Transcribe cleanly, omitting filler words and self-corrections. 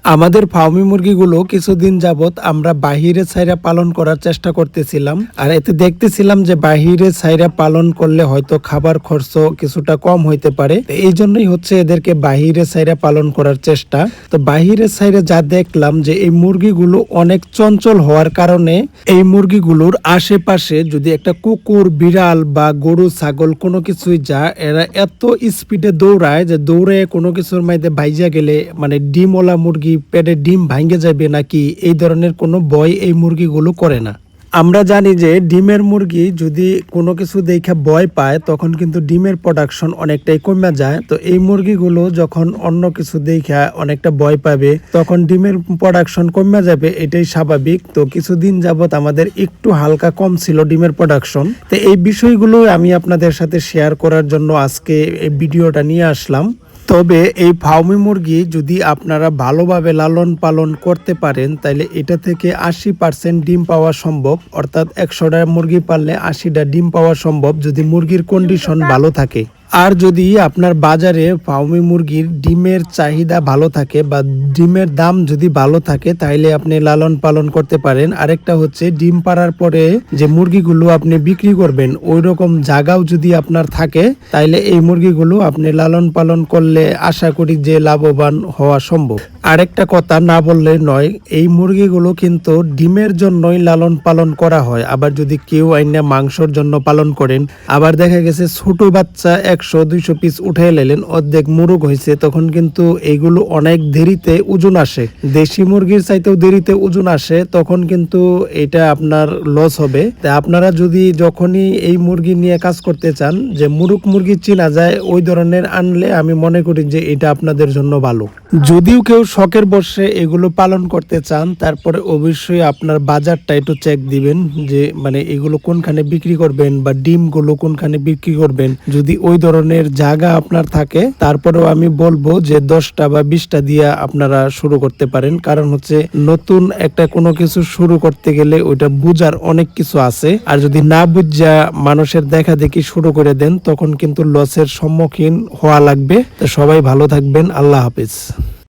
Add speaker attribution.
Speaker 1: আমাদের ফার্মি মুরগিগুলো কিছুদিন যাবত আমরা বাহিরে ছাইরা পালন করার চেষ্টা করতেছিলাম, আর এতে দেখতেছিলাম যে বাহিরে ছাইরা পালন করলে হয়তো খাবার খরচ কিছুটা কম হইতে পারে। এই জন্যই হচ্ছে এদেরকে বাহিরে ছাইরা পালন করার চেষ্টা। তো বাহিরে ছাইরা যা দেখলাম যে এই মুরগিগুলো অনেক চঞ্চল হওয়ার কারণে এই মুরগিগুলোর আশেপাশে যদি একটা কুকুর, বিড়াল বা গরু, ছাগল কোনো কিছুই যা, এরা এত স্পিডে দৌড়ায় যে দৌড়ে কোনো কিছুর মধ্যে বাইজা গেলে মানে ডিমওয়ালা মুরগি পেটে ডিম ভাঙ্গে যাবে নাকি এই ধরনের কোনো ভয় এই মুরগিগুলো করে না। আমরা জানি যে ডিমের মুরগি যদি কোনো কিছু দেখে ভয় পায় তখন কিন্তু ডিমের প্রোডাকশন অনেকটাই কমে যায়। তো এই মুরগিগুলো যখন অন্য কিছু দেখে অনেকটা ভয় পাবে তখন ডিমের প্রোডাকশন কমে যাবে, এটাই স্বাভাবিক। তো কিছুদিন যাবত আমাদের একটু হালকা কম ছিল ডিমের প্রোডাকশন। তো এই বিষয়গুলো আমি আপনাদের সাথে শেয়ার করার জন্য আজকে এই ভিডিওটা নিয়ে আসলাম। তবে এই ফার্মি মুরগি যদি আপনারা ভালোভাবে লালন পালন করতে পারেন তাহলে এটা থেকে 80% ডিম পাওয়া সম্ভব, অর্থাৎ 100টা মুরগি পাললে 80টা ডিম পাওয়া সম্ভব যদি মুরগির কন্ডিশন ভালো থাকে। আর যদি আপনার বাজারে ফার্মি মুরগির ডিমের চাহিদা ভালো থাকে বা ডিমের দাম যদি ভালো থাকে তাহলে আপনি লালন পালন করতে পারেন। আরেকটা হচ্ছে ডিম পাড়ার পরে যে মুরগিগুলো আপনি বিক্রি করবেন ওই রকম জায়গাও যদি আপনার থাকে তাহলে এই মুরগিগুলো আপনি লালন পালন করলে আশা করি যে লাভবান হওয়া সম্ভব। আরেকটা কথা না বললে নয়, এই মুরগিগুলো কিন্তু ডিমের জন্যই লালন পালন করা হয়। আবার যদি কেউ আইনা মাংসর জন্য পালন করেন, আবার দেখা গেছে ছোট বাচ্চা 100-200 পিস উঠে এলেন, অর্ধেক মুরগ হয়েছে, তখন কিন্তু এইগুলো অনেক দেরিতে ওজন আসে, দেশি মুরগির চাইতেও দেরিতে ওজন আসে, তখন কিন্তু এটা আপনার লস হবে। তাই আপনারা যদি যখনই এই মুরগি নিয়ে কাজ করতে চান যে মুরগি চেনা যায় ওই ধরনের আনলে আমি মনে করি যে এটা আপনাদের জন্য ভালো। যদিও কেউ শখের বসে এগুলো পালন করতে চান তারপরে অবশ্যই আপনার বাজারটা একটু চেক দিবেন যে মানে এগুলো কোনখানে বিক্রি করবেন বা ডিমগুলো কোনখানে বিক্রি করবেন। যদি ওই ধরনের জায়গা আপনার থাকে তারপরেও আমি বলবো যে 10টা বা 20টা দিয়ে আপনারা শুরু করতে পারেন। কারণ হচ্ছে নতুন একটা কোনো কিছু শুরু করতে গেলে ওইটা বুঝার অনেক কিছু আছে, আর যদি না বুঝা মানুষের দেখা দেখি শুরু করে দেন তখন কিন্তু লসের সম্মুখীন হওয়া লাগবে। তো সবাই ভালো থাকবেন, আল্লাহ হাফেজ।